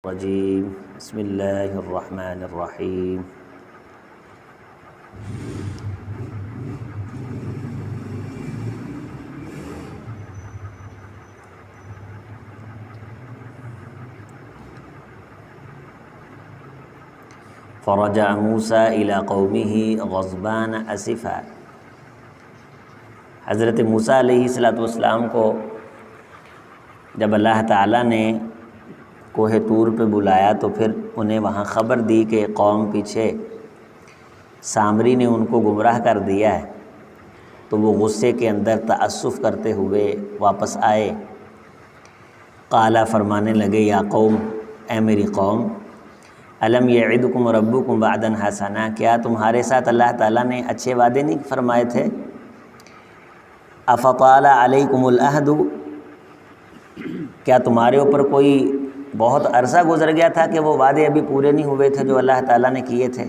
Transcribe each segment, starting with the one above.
الرجیم بسم اللہ الرحمن الرحیم فرجع موسیٰ الی قومہ غضبان اسفا۔ حضرت موسیٰ علیہ السلام کو جب اللہ تعالیٰ نے کوہ طور پہ بلایا تو پھر انہیں وہاں خبر دی کہ قوم پیچھے سامری نے ان کو گمراہ کر دیا ہے، تو وہ غصے کے اندر تأسف کرتے ہوئے واپس آئے۔ قالا فرمانے لگے یا قوم، اے میری قوم، الم یعدکم ربکم وعدا حسنا، کیا تمہارے ساتھ اللہ تعالیٰ نے اچھے وعدے نہیں فرمائے تھے؟ افطال علیکم العہد، کیا تمہارے اوپر کوئی بہت عرصہ گزر گیا تھا کہ وہ وعدے ابھی پورے نہیں ہوئے تھے جو اللہ تعالیٰ نے کیے تھے؟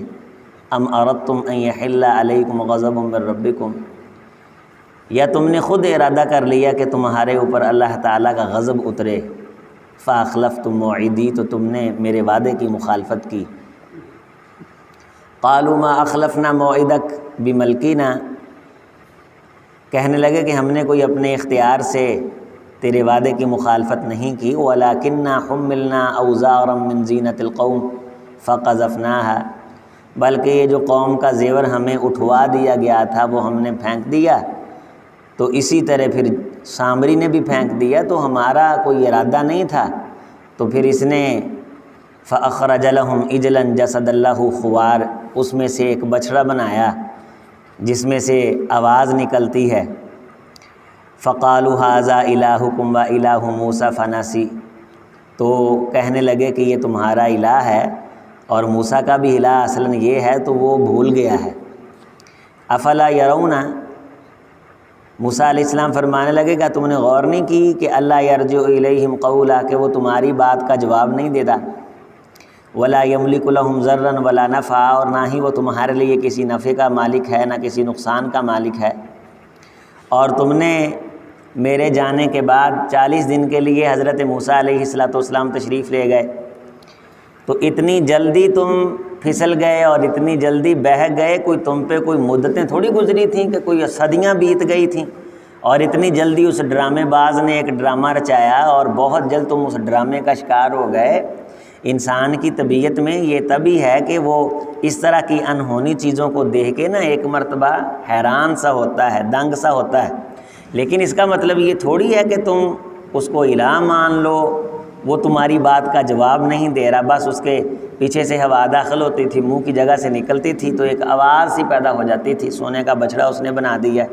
ام اردتم ان یحل علیکم غضب من ربکم، یا تم نے خود ارادہ کر لیا کہ تمہارے اوپر اللہ تعالیٰ کا غضب اترے؟ فاخلفتم موعدی، تو تم نے میرے وعدے کی مخالفت کی۔ قالوا ما اخلفنا موعدک بملکنا، کہنے لگے کہ ہم نے کوئی اپنے اختیار سے تیرے وعدے کی مخالفت نہیں کی، وَلَكِنَّا حُمِّلْنَا أَوْزَارًا مِّن زِينَةِ الْقَوْمِ فَقَذَفْنَاهَا، بلکہ یہ جو قوم کا زیور ہمیں اٹھوا دیا گیا تھا وہ ہم نے پھینک دیا، تو اسی طرح پھر سامری نے بھی پھینک دیا، تو ہمارا کوئی ارادہ نہیں تھا۔ تو پھر اس نے فَأَخْرَجَ لَهُمْ عِجْلًا جَسَدًا لَهُ خُوَارٌ، اس میں سے ایک بچڑا بنایا جس میں سے آواز نکلتی ہے۔ فقالوا ھذا الہکم و الہ موسیٰ فنسی، تو کہنے لگے کہ یہ تمہارا الہ ہے اور موسیٰ کا بھی الہ اصلاً یہ ہے، تو وہ بھول گیا ہے۔ افلا یرون، موسیٰ علیہ السلام فرمانے لگے کہ تم نے غور نہیں کی کہ اللہ یرجع الیہم قولا، کہ وہ تمہاری بات کا جواب نہیں دیتا، ولا یملک لہم ضرا ولا نفعا، اور نہ ہی وہ تمہارے لیے کسی نفع کا مالک ہے نہ کسی نقصان کا مالک ہے، اور تم نے میرے جانے کے بعد 40 دن کے لیے حضرت موسیٰ علیہ السلام تشریف لے گئے، تو اتنی جلدی تم پھسل گئے اور اتنی جلدی بہک گئے، کوئی تم پہ کوئی مدتیں تھوڑی گزری تھیں کہ کوئی صدیاں بیت گئی تھیں، اور اتنی جلدی اس ڈرامے باز نے ایک ڈرامہ رچایا اور بہت جلد تم اس ڈرامے کا شکار ہو گئے۔ انسان کی طبیعت میں یہ تبھی ہے کہ وہ اس طرح کی انہونی چیزوں کو دیکھ کے نا ایک مرتبہ حیران سا ہوتا ہے، دنگ سا ہوتا ہے، لیکن اس کا مطلب یہ تھوڑی ہے کہ تم اس کو الہ مان لو، وہ تمہاری بات کا جواب نہیں دے رہا، بس اس کے پیچھے سے ہوا داخل ہوتی تھی، منہ کی جگہ سے نکلتی تھی تو ایک آواز سی پیدا ہو جاتی تھی، سونے کا بچڑا اس نے بنا دیا۔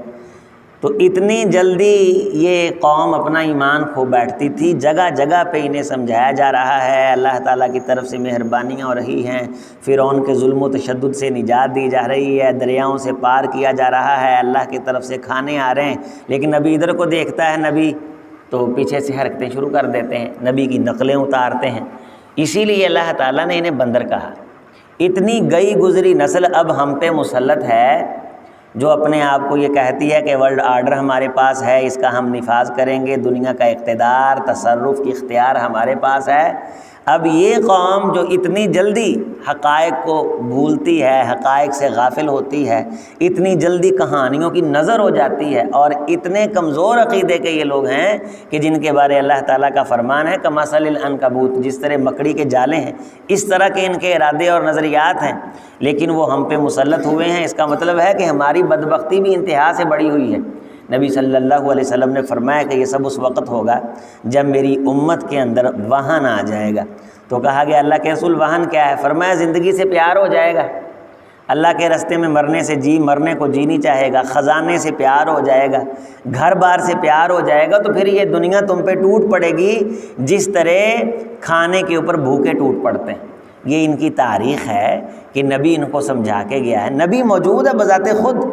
تو اتنی جلدی یہ قوم اپنا ایمان کھو بیٹھتی تھی، جگہ جگہ پہ انہیں سمجھایا جا رہا ہے، اللہ تعالیٰ کی طرف سے مہربانیاں ہو رہی ہیں، فرعون کے ظلم و تشدد سے نجات دی جا رہی ہے، دریاؤں سے پار کیا جا رہا ہے، اللہ کی طرف سے کھانے آ رہے ہیں، لیکن نبی ادھر کو دیکھتا ہے نبی تو پیچھے سے حرکتیں شروع کر دیتے ہیں، نبی کی نقلیں اتارتے ہیں۔ اسی لیے اللہ تعالیٰ نے انہیں بندر کہا۔ اتنی گئی گزری نسل اب ہم پہ مسلط ہے جو اپنے آپ کو یہ کہتی ہے کہ ورلڈ آرڈر ہمارے پاس ہے، اس کا ہم نفاذ کریں گے، دنیا کا اقتدار، تصرف کی اختیار ہمارے پاس ہے۔ اب یہ قوم جو اتنی جلدی حقائق کو بھولتی ہے، حقائق سے غافل ہوتی ہے، اتنی جلدی کہانیوں کی نظر ہو جاتی ہے، اور اتنے کمزور عقیدے کے یہ لوگ ہیں کہ جن کے بارے اللہ تعالیٰ کا فرمان ہے کمثل العنکبوت، جس طرح مکڑی کے جالے ہیں اس طرح کے ان کے ارادے اور نظریات ہیں، لیکن وہ ہم پہ مسلط ہوئے ہیں۔ اس کا مطلب ہے کہ ہماری بدبختی بھی انتہا سے بڑی ہوئی ہے۔ نبی صلی اللہ علیہ وسلم نے فرمایا کہ یہ سب اس وقت ہوگا جب میری امت کے اندر وہن آ جائے گا۔ تو کہا گیا اللہ کے رسول وہن کیا ہے؟ فرمایا زندگی سے پیار ہو جائے گا، اللہ کے راستے میں مرنے سے مرنے کو جی نہیں چاہے گا، خزانے سے پیار ہو جائے گا، گھر بار سے پیار ہو جائے گا، تو پھر یہ دنیا تم پہ ٹوٹ پڑے گی جس طرح کھانے کے اوپر بھوکے ٹوٹ پڑتے ہیں۔ یہ ان کی تاریخ ہے کہ نبی ان کو سمجھا کے گیا ہے، نبی موجود ہے بذات خود،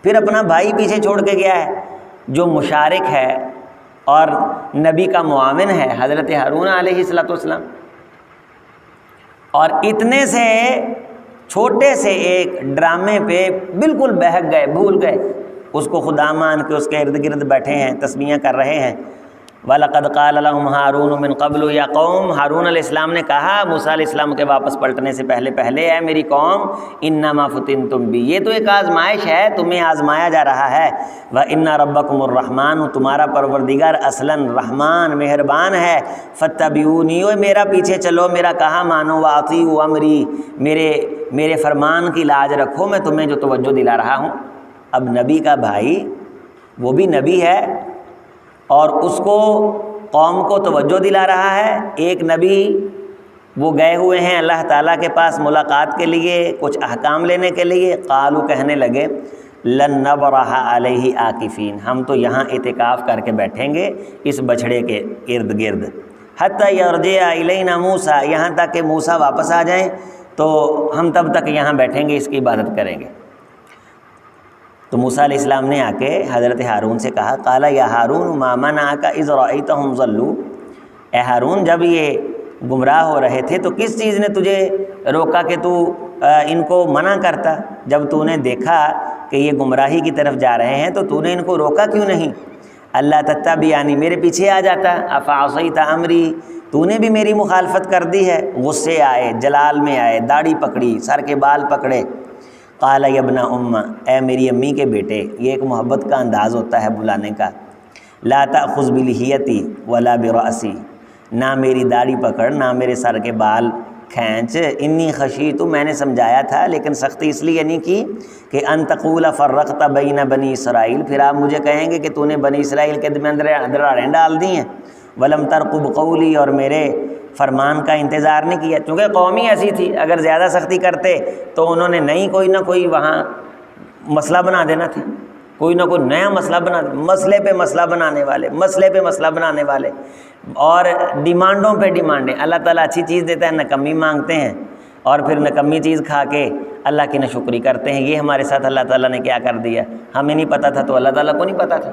پھر اپنا بھائی پیچھے چھوڑ کے گیا ہے جو مشارک ہے اور نبی کا معاون ہے، حضرت ہارون علیہ السلام، اور اتنے سے چھوٹے سے ایک ڈرامے پہ بالکل بہک گئے، بھول گئے، اس کو خدا مان کے اس کے ارد گرد بیٹھے ہیں، تسبیحیں کر رہے ہیں، وَلَقَدْ قَالَ لَهُمْ هَارُونُ مِنْ قَبْلُ یا قوم، ہارون علیہ السلام نے کہا موسیٰ علیہ السلام کے واپس پلٹنے سے پہلے اے میری قوم انما فتنتم بی، یہ تو ایک آزمائش ہے، تمہیں آزمایا جا رہا ہے، وَإِنَّ رَبَّكُمُ الرَّحْمَانُ، تمہارا پروردگار اصلاً رحمان مہربان ہے، فَاتَّبِعُونِی، میرا پیچھے چلو، میرا کہا مانو، وَأَطِیعُوا أَمْرِی، میرے فرمان کی لاج رکھو، میں تمہیں جو توجہ دلا رہا ہوں۔ اب نبی کا بھائی وہ بھی نبی ہے اور اس کو قوم کو توجہ دلا رہا ہے۔ ایک نبی وہ گئے ہوئے ہیں اللہ تعالیٰ کے پاس ملاقات کے لیے، کچھ احکام لینے کے لیے، قالو کہنے لگے لن نبرح علیہ عاکفین، ہم تو یہاں اعتکاف کر کے بیٹھیں گے اس بچھڑے کے ارد گرد، حتی یرجع الینا موسیٰ، یہاں تک کہ موسیٰ واپس آ جائیں تو ہم تب تک یہاں بیٹھیں گے، اس کی عبادت کریں گے۔ تو موسیٰ علیہ السلام نے آ کے حضرت ہارون سے کہا قال یا ہارون ما منعک اذ رأیتہم ضلوا، اے ہارون جب یہ گمراہ ہو رہے تھے تو کس چیز نے تجھے روکا کہ تو ان کو منع کرتا؟ جب تو نے دیکھا کہ یہ گمراہی کی طرف جا رہے ہیں تو تو نے ان کو روکا کیوں نہیں؟ اللہ تتبعنی، میرے پیچھے آ جاتا، افعصیت امری، تو نے بھی میری مخالفت کر دی ہے۔ غصے آئے، جلال میں آئے، داڑھی پکڑی، سر کے بال پکڑے۔ قال یا ابن ام، اے میری امی کے بیٹے، یہ ایک محبت کا انداز ہوتا ہے بلانے کا، لا تأخذ بلحیتی ولا برأسی، نہ میری داڑھی پکڑ نہ میرے سر کے بال کھینچ، انی خشیت، میں نے سمجھایا تھا لیکن سختی اس لیے نہیں کی کہ ان تقول فرقت بین بنی اسرائیل، پھر آپ مجھے کہیں گے کہ تو نے بنی اسرائیل کے دراڑیں ڈال دی ہیں، ولم ترقب قولی، اور میرے فرمان کا انتظار نہیں کیا، چونکہ قومی ایسی تھی، اگر زیادہ سختی کرتے تو انہوں نے نہیں کوئی نہ کوئی وہاں مسئلہ بنا دینا تھا، کوئی نہ کوئی نیا مسئلہ بنا، مسئلے پہ مسئلہ بنانے والے، مسئلے پہ مسئلہ بنانے والے، اور ڈیمانڈوں پہ ڈیمانڈیں۔ اللہ تعالیٰ اچھی چیز دیتا ہے، نکمی مانگتے ہیں اور پھر نکمی چیز کھا کے اللہ کی ناشکری کرتے ہیں۔ یہ ہمارے ساتھ اللہ تعالیٰ نے کیا کر دیا، ہمیں نہیں پتہ تھا تو اللہ تعالیٰ کو نہیں پتہ تھا۔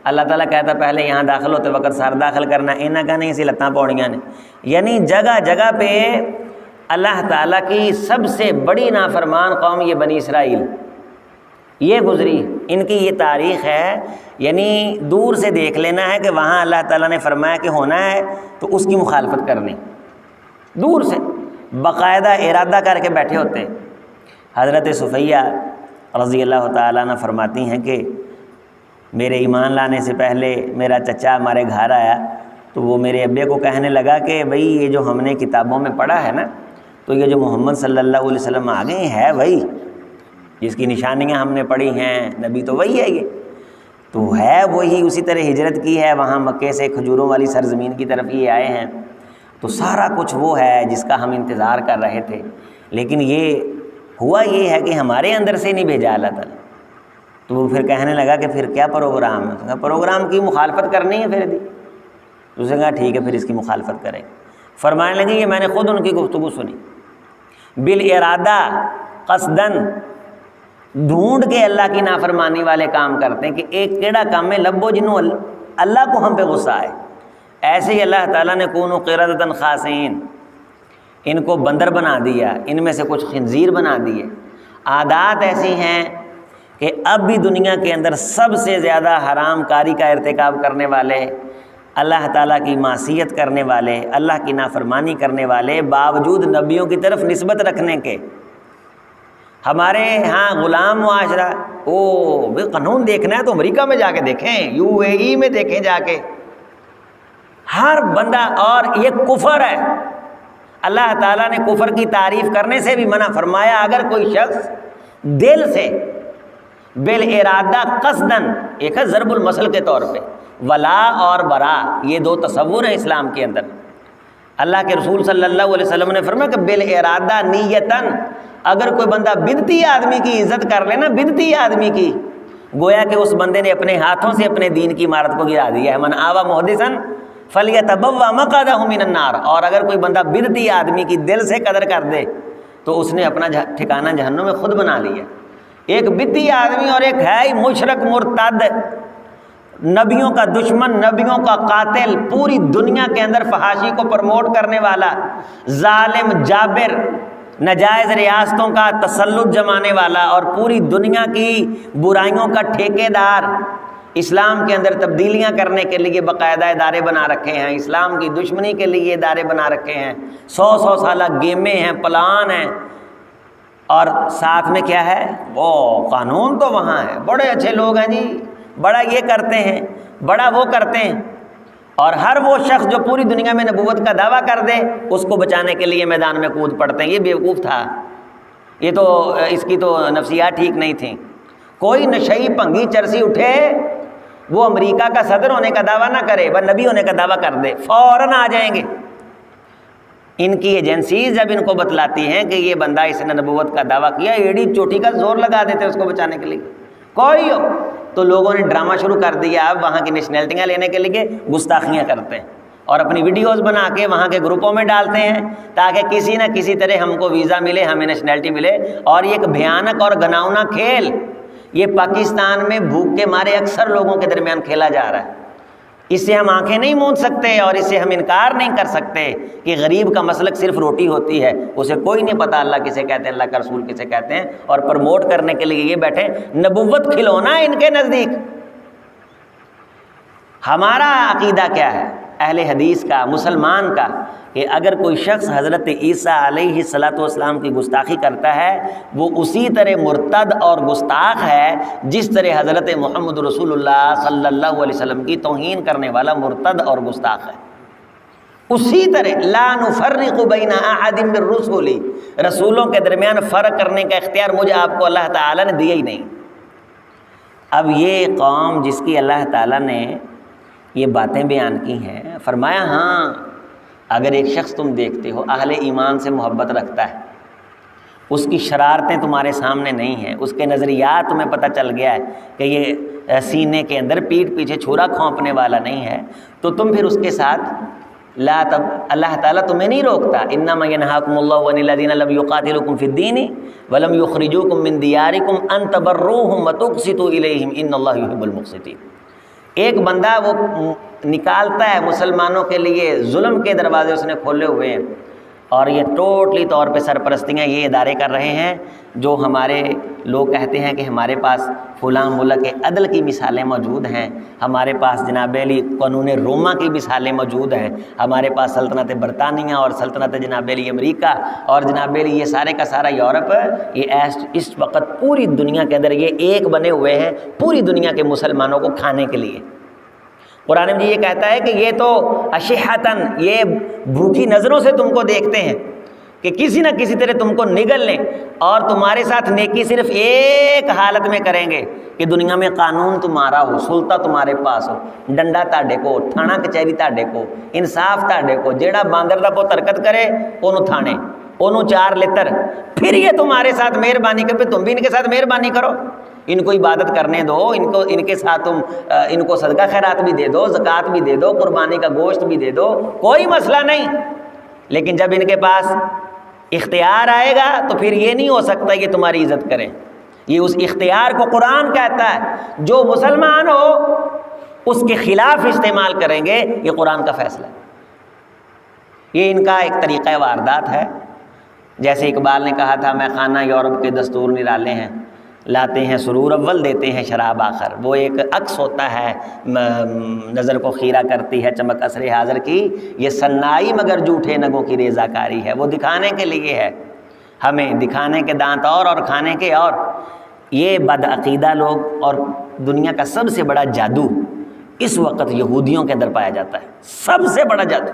اللہ تعالیٰ کہتا پہلے یہاں داخل ہوتے وقت سر داخل کرنا، انہاں کا نہیں، اسی لتاں پوڑیاں نے، یعنی جگہ جگہ پہ اللہ تعالیٰ کی سب سے بڑی نافرمان قوم یہ بنی اسرائیل، یہ گزری، ان کی یہ تاریخ ہے۔ یعنی دور سے دیکھ لینا ہے کہ وہاں اللہ تعالیٰ نے فرمایا کہ ہونا ہے تو اس کی مخالفت کرنی، دور سے باقاعدہ ارادہ کر کے بیٹھے ہوتے ہیں۔ حضرت صفیہ رضی اللہ تعالیٰ عنہ فرماتی ہیں کہ میرے ایمان لانے سے پہلے میرا چچا ہمارے گھر آیا تو وہ میرے ابے کو کہنے لگا کہ بھئی یہ جو ہم نے کتابوں میں پڑھا ہے نا، تو یہ جو محمد صلی اللہ علیہ وسلم آ گئے ہیں وہی، جس کی نشانیاں ہم نے پڑھی ہیں، نبی تو وہی ہے، یہ تو ہے وہی، اسی طرح ہجرت کی ہے وہاں مکے سے کھجوروں والی سرزمین کی طرف یہ آئے ہیں، تو سارا کچھ وہ ہے جس کا ہم انتظار کر رہے تھے، لیکن یہ ہوا یہ ہے کہ ہمارے اندر سے نہیں بھیجا اللہ تعالیٰ۔ تو وہ پھر کہنے لگا کہ پھر کیا پروگرام ہے؟ پروگرام کی مخالفت کرنی ہے پھر دی، اس نے کہا ٹھیک ہے پھر اس کی مخالفت کریں۔ فرمانے لگے یہ میں نے خود ان کی گفتگو سنی، بالارادہ قصدن، ڈھونڈ کے اللہ کی نافرمانی والے کام کرتے ہیں کہ ایک کیڑا کام میں لبو جنوں اللہ کو ہم پہ غصہ آئے، ایسے ہی اللہ تعالیٰ نے کونوا قردۃ خاسئین، ان کو بندر بنا دیا، ان میں سے کچھ خنزیر بنا دیے۔ عادات ایسی ہیں کہ اب بھی دنیا کے اندر سب سے زیادہ حرام کاری کا ارتکاب کرنے والے، اللہ تعالیٰ کی معصیت کرنے والے، اللہ کی نافرمانی کرنے والے، باوجود نبیوں کی طرف نسبت رکھنے کے، ہمارے ہاں غلام معاشرہ، بھئی قانون دیکھنا ہے تو امریکہ میں جا کے دیکھیں، UAE میں دیکھیں جا کے، ہر بندہ، اور یہ کفر ہے۔ اللہ تعالیٰ نے کفر کی تعریف کرنے سے بھی منع فرمایا، اگر کوئی شخص دل سے بالارادہ قصدن، ایک ہے ضرب المثل کے طور پہ، ولا اور برا، یہ دو تصور ہیں اسلام کے اندر۔ اللہ کے رسول صلی اللہ علیہ وسلم نے فرمایا کہ بالارادہ نیتن، اگر کوئی بندہ بدعتی آدمی کی عزت کر لینا، بدعتی آدمی کی، گویا کہ اس بندے نے اپنے ہاتھوں سے اپنے دین کی عمارت کو گرا دیا ہے۔ من آوى محدثا فلیتبوأ مقعدہ من النار، اور اگر کوئی بندہ بدعتی آدمی کی دل سے قدر کر دے تو اس نے اپنا ٹھکانہ جہنم میں خود بنا لیا۔ ایک بدعتی آدمی اور ایک ہے مشرک مرتد، نبیوں کا دشمن، نبیوں کا قاتل، پوری دنیا کے اندر فحاشی کو پروموٹ کرنے والا، ظالم جابر، نجائز ریاستوں کا تسلط جمانے والا اور پوری دنیا کی برائیوں کا ٹھیکیدار، اسلام کے اندر تبدیلیاں کرنے کے لیے باقاعدہ ادارے بنا رکھے ہیں، اسلام کی دشمنی کے لیے ادارے بنا رکھے ہیں، 100 سالہ گیمیں ہیں، پلان ہیں، اور ساتھ میں کیا ہے، وہ قانون تو وہاں ہے، بڑے اچھے لوگ ہیں جی، بڑا یہ کرتے ہیں، بڑا وہ کرتے ہیں، اور ہر وہ شخص جو پوری دنیا میں نبوت کا دعویٰ کر دے اس کو بچانے کے لیے میدان میں کود پڑتے ہیں۔ یہ بیوقوف تھا، یہ تو اس کی تو نفسیات ٹھیک نہیں تھیں۔ کوئی نشئی بھنگی چرسی اٹھے، وہ امریکہ کا صدر ہونے کا دعویٰ نہ کرے، وہ نبی ہونے کا دعویٰ کر دے، فوراً آ جائیں گے۔ ان کی ایجنسیز جب ان کو بتلاتی ہیں کہ یہ بندہ اس نے نبوت کا دعویٰ کیا، ایڑی چوٹی کا زور لگا دیتے ہیں اس کو بچانے کے لیے، کوئی ہو۔ تو لوگوں نے ڈرامہ شروع کر دیا، اب وہاں کی نیشنلٹیاں لینے کے لیے گستاخیاں کرتے ہیں اور اپنی ویڈیوز بنا کے وہاں کے گروپوں میں ڈالتے ہیں تاکہ کسی نہ کسی طرح ہم کو ویزا ملے، ہمیں نیشنلٹی ملے۔ اور یہ ایک بھیانک اور گھناؤنا کھیل یہ پاکستان میں بھوک کے مارے اکثر لوگوں کے درمیان کھیلا جا رہا ہے۔ اس سے ہم آنکھیں نہیں موند سکتے اور اس سے ہم انکار نہیں کر سکتے کہ غریب کا مسلک صرف روٹی ہوتی ہے، اسے کوئی نہیں پتا اللہ کسے کہتے ہیں، اللہ کا رسول کسے کہتے ہیں، اور پروموٹ کرنے کے لیے یہ بیٹھے نبوت کھلونا ہے ان کے نزدیک۔ ہمارا عقیدہ کیا ہے اہل حدیث کا، مسلمان کا، کہ اگر کوئی شخص حضرت عیسیٰ علیہ الصلوۃ والسلام کی گستاخی کرتا ہے وہ اسی طرح مرتد اور گستاخ ہے جس طرح حضرت محمد رسول اللہ صلی اللہ علیہ وسلم کی توہین کرنے والا مرتد اور گستاخ ہے۔ اسی طرح لا نفرق بین احد من الرسل، رسولوں کے درمیان فرق کرنے کا اختیار مجھے آپ کو اللہ تعالیٰ نے دیا ہی نہیں۔ اب یہ قوم جس کی اللہ تعالیٰ نے یہ باتیں بیان کی ہیں، فرمایا ہاں اگر ایک شخص تم دیکھتے ہو اہل ایمان سے محبت رکھتا ہے، اس کی شرارتیں تمہارے سامنے نہیں ہیں، اس کے نظریات تمہیں پتہ چل گیا ہے کہ یہ سینے کے اندر پیٹھ پیچھے چھرا کھونپنے والا نہیں ہے، تو تم پھر اس کے ساتھ لا تب اللہ تعالیٰ تمہیں نہیں روکتا۔ انما ینہاکم اللہ عن الذین لم یقاتلوکم فی الدین ولم یخرجوکم من دیارکم ان تبروہم وتقسطوا الیہم ان اللہ یحب المقسطین۔ ایک بندہ وہ نکالتا ہے مسلمانوں کے لیے، ظلم کے دروازے اس نے کھولے ہوئے ہیں، اور یہ ٹوٹلی طور پہ سرپرستیاں یہ ادارے کر رہے ہیں جو ہمارے لوگ کہتے ہیں کہ ہمارے پاس فلاں ملک عدل کی مثالیں موجود ہیں، ہمارے پاس جناب علی قانون روما کی مثالیں موجود ہیں، ہمارے پاس سلطنت برطانیہ اور سلطنت جناب علی امریکہ اور جناب علی یہ سارے کا سارا یورپ، یہ اس وقت پوری دنیا کے اندر یہ ایک بنے ہوئے ہیں پوری دنیا کے مسلمانوں کو کھانے کے لیے۔ قرآن مجید یہ کہتا ہے کہ یہ تو اشحتن، یہ بھوکی نظروں سے تم کو دیکھتے ہیں کہ کسی نہ کسی طرح تم کو نگل لیں، اور تمہارے ساتھ نیکی صرف ایک حالت میں کریں گے کہ دنیا میں قانون تمہارا ہو، سلطہ تمہارے پاس ہو، ڈنڈا تاڈے کو، تھانہ کچہری تاڈے کو، انصاف تاڈے کو، جیڑا باندر دا پو ترکت کرے اونوں تھانے، اونوں چار لتر، پھر یہ تمہارے ساتھ مہربانی کر، پھر تم بھی ان کے ساتھ مہربانی کرو، ان کو عبادت کرنے دو، ان کے ساتھ تم ان کو صدقہ خیرات بھی دے دو، زکوٰۃ بھی دے دو، قربانی کا گوشت بھی دے دو، کوئی مسئلہ نہیں۔ لیکن جب ان کے پاس اختیار آئے گا تو پھر یہ نہیں ہو سکتا کہ تمہاری عزت کریں۔ یہ اس اختیار کو قرآن کہتا ہے جو مسلمان ہو اس کے خلاف استعمال کریں گے، یہ قرآن کا فیصلہ ہے۔ یہ ان کا ایک طریقہ واردات ہے۔ جیسے اقبال نے کہا تھا، میں خانہ یورپ کے دستور نرالے ہیں، لاتے ہیں سرور اول دیتے ہیں شراب آخر۔ وہ ایک عکس ہوتا ہے، نظر کو خیرہ کرتی ہے چمک عصر حاضر کی، یہ سنائی مگر جھوٹے نگوں کی ریزہ کاری ہے۔ وہ دکھانے کے لیے ہے، ہمیں دکھانے کے دانت اور کھانے کے اور۔ یہ بدعقیدہ لوگ، اور دنیا کا سب سے بڑا جادو اس وقت یہودیوں کے اندر پایا جاتا ہے، سب سے بڑا جادو۔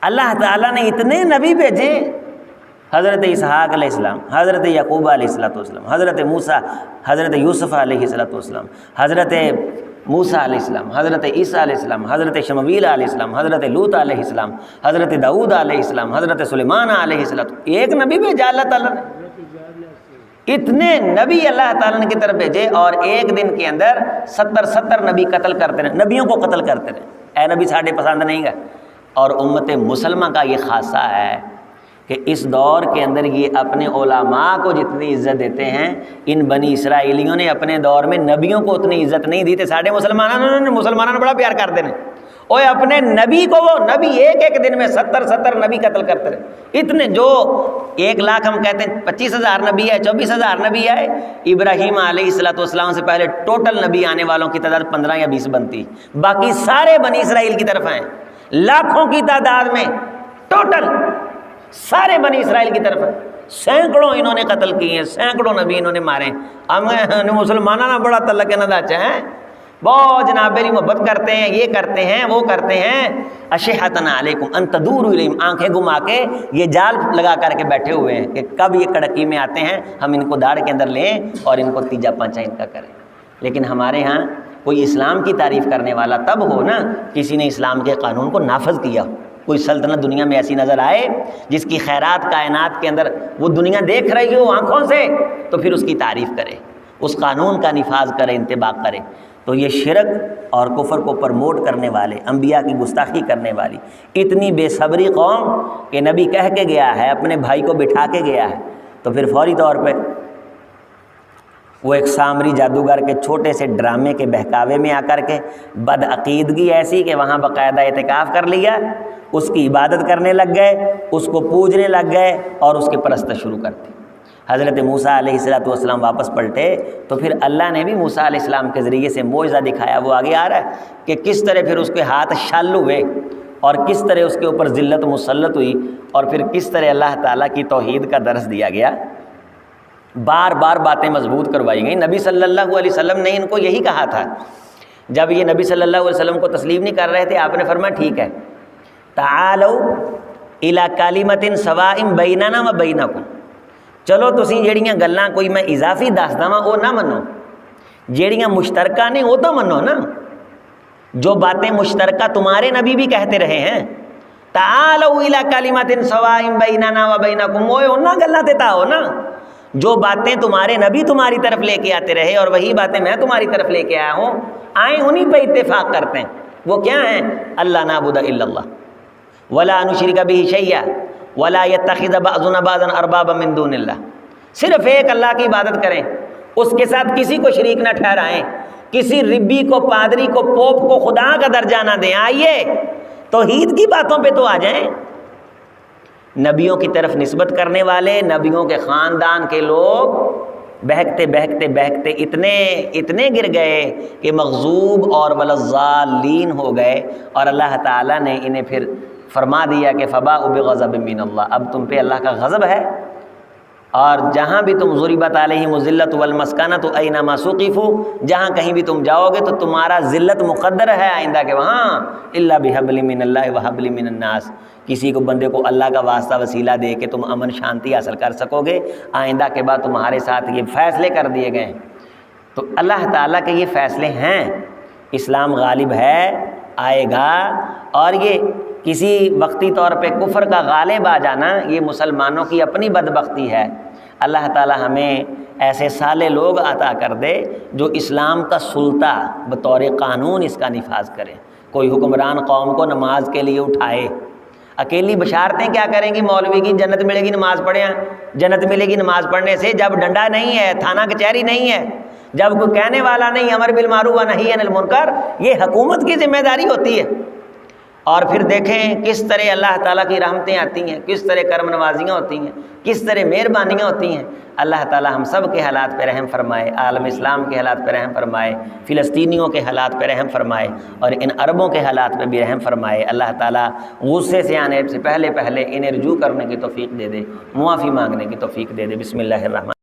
اللہ تعالیٰ نے اتنے نبی بھیجے، حضرت اسحاق علیہ السلام، حضرت یعقوب علیہ السلام، حضرت موسیٰ، حضرت یوسف علیہ السلام، حضرت موسیٰ علیہ السلام، حضرت عیسیٰ علیہ السلام، حضرت شمویل علیہ السلام، حضرت لوط علیہ السلام، حضرت داؤد علیہ السلام، حضرت سلیمان علیہ السلام۔ ایک نبی بھیجا اللہ تعالیٰ نے، اتنے نبی اللہ تعالیٰ نے کی طرف بھیجے، اور ایک دن کے اندر 70 نبی قتل کرتے رہے، نبیوں کو قتل کرتے رہے۔ اے نبی ساڑھے پسند نہیں گئے۔ اور امت مسلمہ کا یہ خاصہ ہے کہ اس دور کے اندر یہ اپنے علماء کو جتنی عزت دیتے ہیں، ان بنی اسرائیلیوں نے اپنے دور میں نبیوں کو اتنی عزت نہیں دی تھی۔ ساڑھے مسلمانوں نے بڑا پیار کرتے ہیں، اوے اپنے نبی کو، وہ نبی ایک دن میں 70 نبی قتل کرتے رہے، اتنے جو 1,00,000 ہم کہتے ہیں 25,000 نبی ہے، 24,000 نبی آئے، ابراہیم علیہ السلام سے پہلے ٹوٹل نبی آنے والوں کی تعداد 15 یا 20 بنتی، باقی سارے بنی اسرائیل کی طرف ہیں، لاکھوں کی تعداد میں ٹوٹل سارے بنی اسرائیل کی طرف ہیں، سینکڑوں انہوں نے قتل کیے ہیں، سینکڑوں نبی انہوں نے مارے، ہم مسلمانوں نے بڑا تعلق نہ داچا ہے، بہت جناب میری محبت کرتے ہیں، یہ کرتے ہیں وہ کرتے ہیں، اشحتن علیکم ان تدوروا الیہم، آنکھیں گھما کے یہ جال لگا کر کے بیٹھے ہوئے ہیں کہ کب یہ کڑکی میں آتے ہیں ہم ان کو داڑھ کے اندر لیں اور ان کو تیجا پانچا ان کا کریں۔ لیکن ہمارے ہاں کوئی اسلام کی تعریف کرنے والا تب ہو نا کسی نے اسلام کے قانون کو نافذ کیا، کوئی سلطنت دنیا میں ایسی نظر آئے جس کی خیرات کائنات کے اندر وہ دنیا دیکھ رہی ہو آنکھوں سے، تو پھر اس کی تعریف کرے، اس قانون کا نفاذ کرے، انطباق کرے۔ تو یہ شرک اور کفر کو پرموٹ کرنے والے، انبیاء کی گستاخی کرنے والی اتنی بے صبری قوم کہ نبی کہہ کے گیا ہے، اپنے بھائی کو بٹھا کے گیا ہے، تو پھر فوری طور پہ وہ ایک سامری جادوگر کے چھوٹے سے ڈرامے کے بہکاوے میں آ کر کے بدعقیدگی ایسی کہ وہاں باقاعدہ اعتکاف کر لیا، اس کی عبادت کرنے لگ گئے، اس کو پوجنے لگ گئے اور اس کی پرست شروع کر دی۔ حضرت موسیٰ علیہ السلام واپس پلٹے تو پھر اللہ نے بھی موسیٰ علیہ السلام کے ذریعے سے معجزہ دکھایا، وہ آگے آ رہا ہے کہ کس طرح پھر اس کے ہاتھ شل ہوئے اور کس طرح اس کے اوپر ذلت مسلط ہوئی، اور پھر کس طرح اللہ تعالیٰ کی توحید کا درس دیا گیا، بار بار باتیں مضبوط کروائی گئیں۔ نبی صلی اللہ علیہ وسلم نے ان کو یہی کہا تھا، جب یہ نبی صلی اللہ علیہ وسلم کو تسلیم نہیں کر رہے تھے، آپ نے فرمایا ٹھیک ہے، تعالوا الی کلمۃ سواء بیننا و بینکم، چلو تسی جیڑیاں گلاں کوئی میں اضافی دسدا وا وہ نہ منو، جیڑیاں مشترکہ نے وہ تو منو نا، جو باتیں مشترکہ تمہارے نبی بھی کہتے رہے ہیں، تعالوا الی کلمۃ سواء بیننا و بینکم، وہ انہاں گلاں تے تاؤ نا، جو باتیں تمہارے نبی تمہاری طرف لے کے آتے رہے اور وہی باتیں میں تمہاری طرف لے کے آیا ہوں، آئیں انہی پہ اتفاق کرتے ہیں۔ وہ کیا ہیں؟ اللہ نعبد الا اللہ ولا نشرک بہ شیئا ولا يتخذ بعضنا بعضا اربابا من دون اللہ، صرف ایک اللہ کی عبادت کریں، اس کے ساتھ کسی کو شریک نہ ٹھہرائیں، کسی ربی کو، پادری کو، پوپ کو خدا کا درجہ نہ دیں۔ آئیے توحید کی باتوں پہ تو آ جائیں۔ نبیوں کی طرف نسبت کرنے والے، نبیوں کے خاندان کے لوگ بہکتے بہکتے بہکتے اتنے گر گئے کہ مغضوب اور ولضالین ہو گئے، اور اللہ تعالیٰ نے انہیں پھر فرما دیا کہ فباءوا بغضب من اللہ، اب تم پہ اللہ کا غضب ہے، اور جہاں بھی تم ضربت علیہم الذلۃ والمسکنۃ اینما ثقفوا، جہاں کہیں بھی تم جاؤ گے تو تمہارا ذلت مقدر ہے آئندہ کہ وہاں الا بحبل من اللہ وحبل من الناس، کسی کو بندے کو اللہ کا واسطہ وسیلہ دے کے تم امن شانتی حاصل کر سکو گے، آئندہ کے بعد تمہارے ساتھ یہ فیصلے کر دیے گئے۔ تو اللہ تعالیٰ کے یہ فیصلے ہیں، اسلام غالب ہے، آئے گا، اور یہ کسی وقتی طور پہ کفر کا غالب آ جانا یہ مسلمانوں کی اپنی بدبختی ہے۔ اللہ تعالیٰ ہمیں ایسے صالح لوگ عطا کر دے جو اسلام کا سلطہ بطور قانون اس کا نفاذ کرے۔ کوئی حکمران قوم کو نماز کے لیے اٹھائے، اکیلی بشارتیں کیا کریں گی مولوی کی، جنت ملے گی نماز پڑھیں، جنت ملے گی نماز پڑھنے سے، جب ڈنڈا نہیں ہے، تھانہ کچہری نہیں ہے، جب کوئی کہنے والا نہیں، امر بالمعروف و نہی عن المنکر، یہ حکومت کی ذمہ داری ہوتی ہے۔ اور پھر دیکھیں کس طرح اللہ تعالیٰ کی رحمتیں آتی ہیں، کس طرح کرم نوازیاں ہوتی ہیں، کس طرح مہربانیاں ہوتی ہیں۔ اللہ تعالیٰ ہم سب کے حالات پہ رحم فرمائے، عالم اسلام کے حالات پہ رحم فرمائے، فلسطینیوں کے حالات پہ رحم فرمائے، اور ان عربوں کے حالات پہ بھی رحم فرمائے۔ اللہ تعالیٰ غصے سے آنے سے پہلے انہیں رجوع کرنے کی توفیق دے دے، معافی مانگنے کی توفیق دے دے۔ بسم اللہ الرحمن